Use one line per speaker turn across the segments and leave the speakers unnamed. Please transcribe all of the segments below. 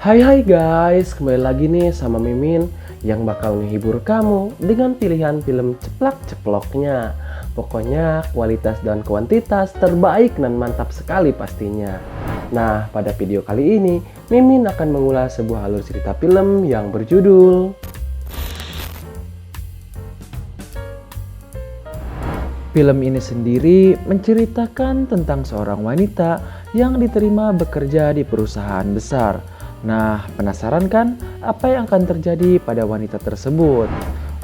Hai guys, kembali lagi nih sama Mimin yang bakal menghibur kamu dengan pilihan film ceplak-ceploknya. Pokoknya kualitas dan kuantitas terbaik dan mantap sekali pastinya. Nah, pada video kali ini Mimin akan mengulas sebuah alur cerita film yang berjudul Film ini sendiri menceritakan tentang seorang wanita yang diterima bekerja di perusahaan besar. Nah, penasaran kan apa yang akan terjadi pada wanita tersebut?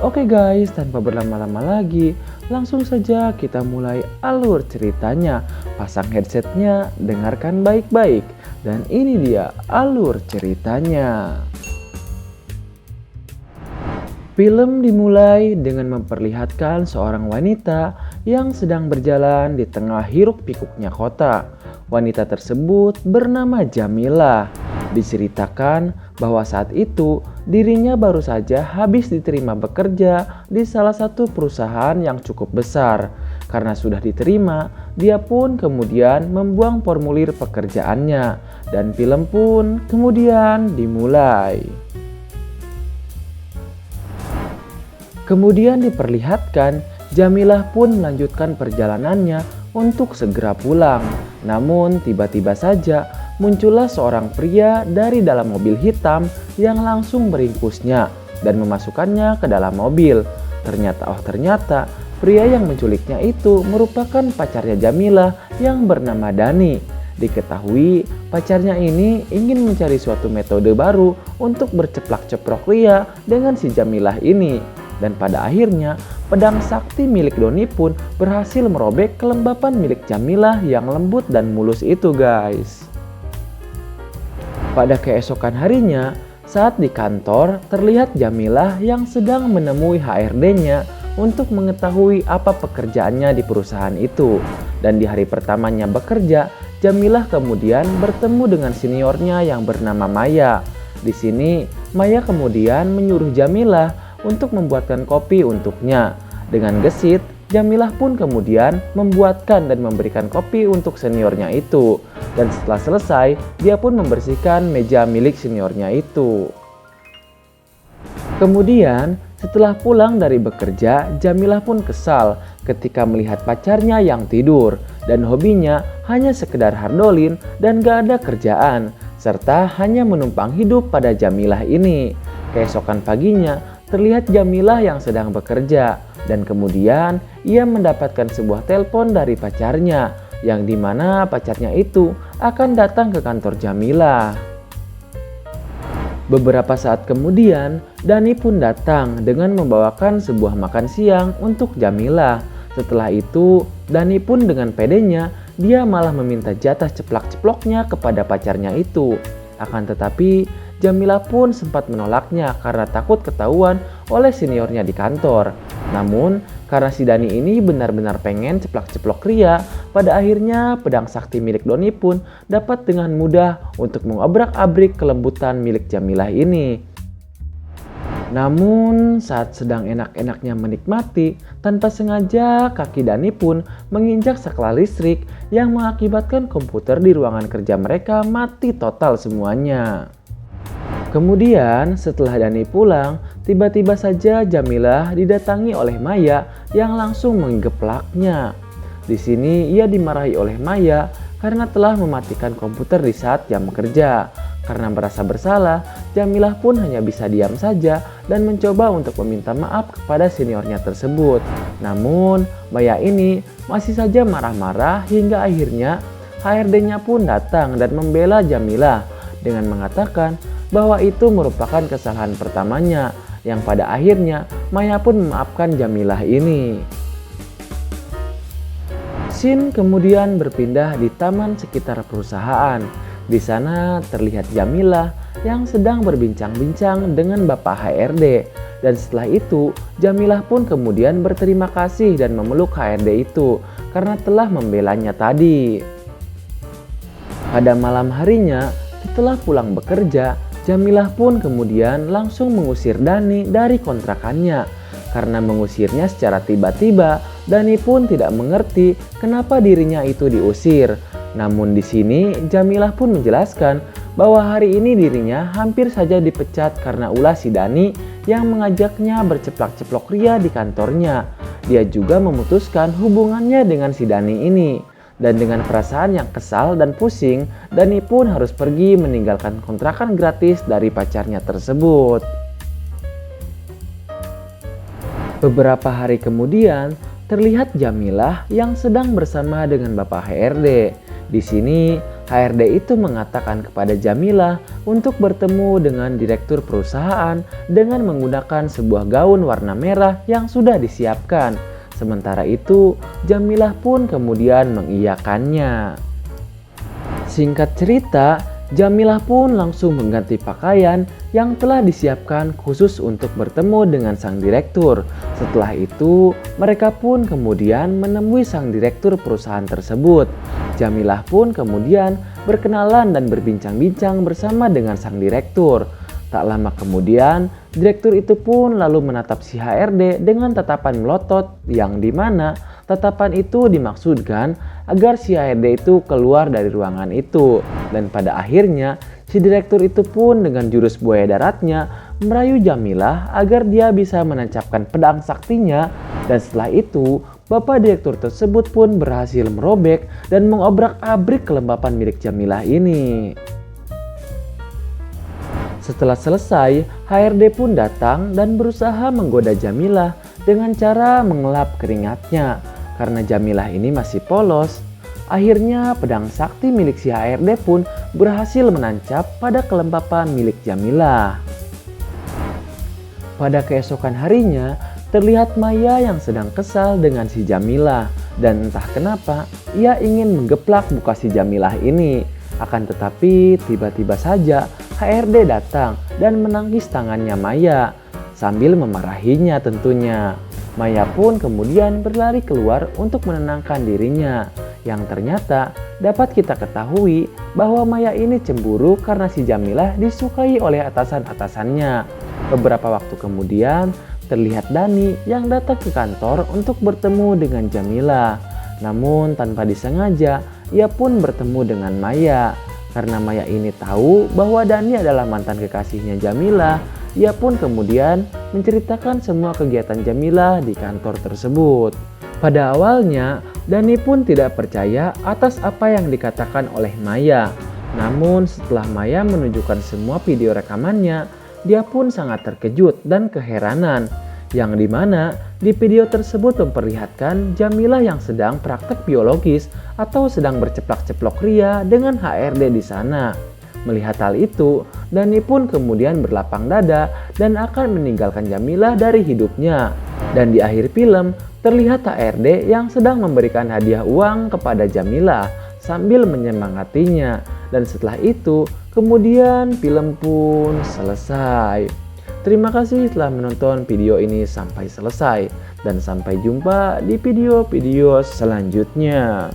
Oke guys, tanpa berlama-lama lagi, langsung saja kita mulai alur ceritanya. Pasang headsetnya, dengarkan baik-baik. Dan ini dia alur ceritanya. Film dimulai dengan memperlihatkan seorang wanita yang sedang berjalan di tengah hiruk-pikuknya kota. Wanita tersebut bernama Jamilah. Diceritakan bahwa saat itu dirinya baru saja habis diterima bekerja di salah satu perusahaan yang cukup besar. Karena sudah diterima, dia pun kemudian membuang formulir pekerjaannya dan film pun kemudian dimulai. Kemudian diperlihatkan Jamilah pun melanjutkan perjalanannya untuk segera pulang. Namun tiba-tiba saja muncullah seorang pria dari dalam mobil hitam yang langsung meringkusnya dan memasukkannya ke dalam mobil. Ternyata pria yang menculiknya itu merupakan pacarnya Jamilah yang bernama Dani. Diketahui pacarnya ini ingin mencari suatu metode baru untuk berceplak-ceplok ria dengan si Jamilah ini. Dan pada akhirnya pedang sakti milik Doni pun berhasil merobek kelembapan milik Jamilah yang lembut dan mulus itu guys. Pada keesokan harinya saat di kantor terlihat Jamilah yang sedang menemui HRD-nya untuk mengetahui apa pekerjaannya di perusahaan itu. Dan di hari pertamanya bekerja, Jamilah kemudian bertemu dengan seniornya yang bernama Maya. Di sini Maya kemudian menyuruh Jamilah untuk membuatkan kopi untuknya. Dengan gesit, Jamilah pun kemudian membuatkan dan memberikan kopi untuk seniornya itu. Dan setelah selesai, dia pun membersihkan meja milik seniornya itu. Kemudian, setelah pulang dari bekerja, Jamilah pun kesal ketika melihat pacarnya yang tidur. Dan hobinya hanya sekedar hardolin dan gak ada kerjaan. Serta hanya menumpang hidup pada Jamilah ini. Keesokan paginya, terlihat Jamilah yang sedang bekerja dan kemudian ia mendapatkan sebuah telepon dari pacarnya yang dimana pacarnya itu akan datang ke kantor Jamilah. Beberapa saat kemudian Dani pun datang dengan membawakan sebuah makan siang untuk Jamilah. Setelah itu Dani pun dengan pedenya dia malah meminta jatah ceplak-ceploknya kepada pacarnya itu. Akan tetapi Jamilah pun sempat menolaknya karena takut ketahuan oleh seniornya di kantor. Namun karena si Dani ini benar-benar pengen ceplak-ceplok ria, pada akhirnya pedang sakti milik Doni pun dapat dengan mudah untuk mengobrak-abrik kelembutan milik Jamilah ini. Namun saat sedang enak-enaknya menikmati, tanpa sengaja kaki Dani pun menginjak saklar listrik yang mengakibatkan komputer di ruangan kerja mereka mati total semuanya. Kemudian setelah Dani pulang, tiba-tiba saja Jamilah didatangi oleh Maya yang langsung menggeplaknya. Di sini ia dimarahi oleh Maya karena telah mematikan komputer di saat jam kerja. Karena merasa bersalah, Jamilah pun hanya bisa diam saja dan mencoba untuk meminta maaf kepada seniornya tersebut. Namun Maya ini masih saja marah-marah hingga akhirnya HRD-nya pun datang dan membela Jamilah dengan mengatakan bahwa itu merupakan kesalahan pertamanya yang pada akhirnya Maya pun memaafkan Jamilah ini. Scene kemudian berpindah di taman sekitar perusahaan. Di sana terlihat Jamilah yang sedang berbincang-bincang dengan Bapak HRD. Dan setelah itu Jamilah pun kemudian berterima kasih dan memeluk HRD itu karena telah membelanya tadi. Pada malam harinya setelah pulang bekerja, Jamilah pun kemudian langsung mengusir Dani dari kontrakannya. Karena mengusirnya secara tiba-tiba, Dani pun tidak mengerti kenapa dirinya itu diusir. Namun di sini Jamilah pun menjelaskan bahwa hari ini dirinya hampir saja dipecat karena ulah si Dani yang mengajaknya berceplak-ceplok ria di kantornya. Dia juga memutuskan hubungannya dengan si Dani ini. Dan dengan perasaan yang kesal dan pusing, Dani pun harus pergi meninggalkan kontrakan gratis dari pacarnya tersebut. Beberapa hari kemudian, terlihat Jamilah yang sedang bersama dengan Bapak HRD. Di sini, HRD itu mengatakan kepada Jamilah untuk bertemu dengan direktur perusahaan dengan menggunakan sebuah gaun warna merah yang sudah disiapkan. Sementara itu, Jamilah pun kemudian mengiyakannya. Singkat cerita, Jamilah pun langsung mengganti pakaian yang telah disiapkan khusus untuk bertemu dengan sang direktur. Setelah itu, mereka pun kemudian menemui sang direktur perusahaan tersebut. Jamilah pun kemudian berkenalan dan berbincang-bincang bersama dengan sang direktur. Tak lama kemudian, direktur itu pun lalu menatap si HRD dengan tatapan melotot yang dimana tatapan itu dimaksudkan agar si HRD itu keluar dari ruangan itu. Dan pada akhirnya, si direktur itu pun dengan jurus buaya daratnya merayu Jamilah agar dia bisa menancapkan pedang saktinya. Dan setelah itu, bapak direktur tersebut pun berhasil merobek dan mengobrak-abrik kelembapan milik Jamilah ini. Setelah selesai, HRD pun datang dan berusaha menggoda Jamilah dengan cara mengelap keringatnya. Karena Jamilah ini masih polos, akhirnya pedang sakti milik si HRD pun berhasil menancap pada kelembapan milik Jamilah. Pada keesokan harinya, terlihat Maya yang sedang kesal dengan si Jamilah. Dan entah kenapa, ia ingin menggeplak muka si Jamilah ini. Akan tetapi tiba-tiba saja HRD datang dan menangkis tangannya Maya sambil memarahinya tentunya. Maya pun kemudian berlari keluar untuk menenangkan dirinya. Yang ternyata dapat kita ketahui bahwa Maya ini cemburu karena si Jamilah disukai oleh atasan-atasannya. Beberapa waktu kemudian terlihat Dani yang datang ke kantor untuk bertemu dengan Jamilah. Namun tanpa disengaja, ia pun bertemu dengan Maya. Karena Maya ini tahu bahwa Dani adalah mantan kekasihnya Jamilah, ia pun kemudian menceritakan semua kegiatan Jamilah di kantor tersebut. Pada awalnya, Dani pun tidak percaya atas apa yang dikatakan oleh Maya. Namun setelah Maya menunjukkan semua video rekamannya, dia pun sangat terkejut dan keheranan. Yang dimana di video tersebut memperlihatkan Jamilah yang sedang praktek biologis atau sedang berceplak-ceplok ria dengan HRD di sana. Melihat hal itu, Dani pun kemudian berlapang dada dan akan meninggalkan Jamilah dari hidupnya. Dan di akhir film, terlihat HRD yang sedang memberikan hadiah uang kepada Jamilah sambil menyemangatinya. Dan setelah itu, kemudian film pun selesai. Terima kasih telah menonton video ini sampai selesai. Dan sampai jumpa di video-video selanjutnya.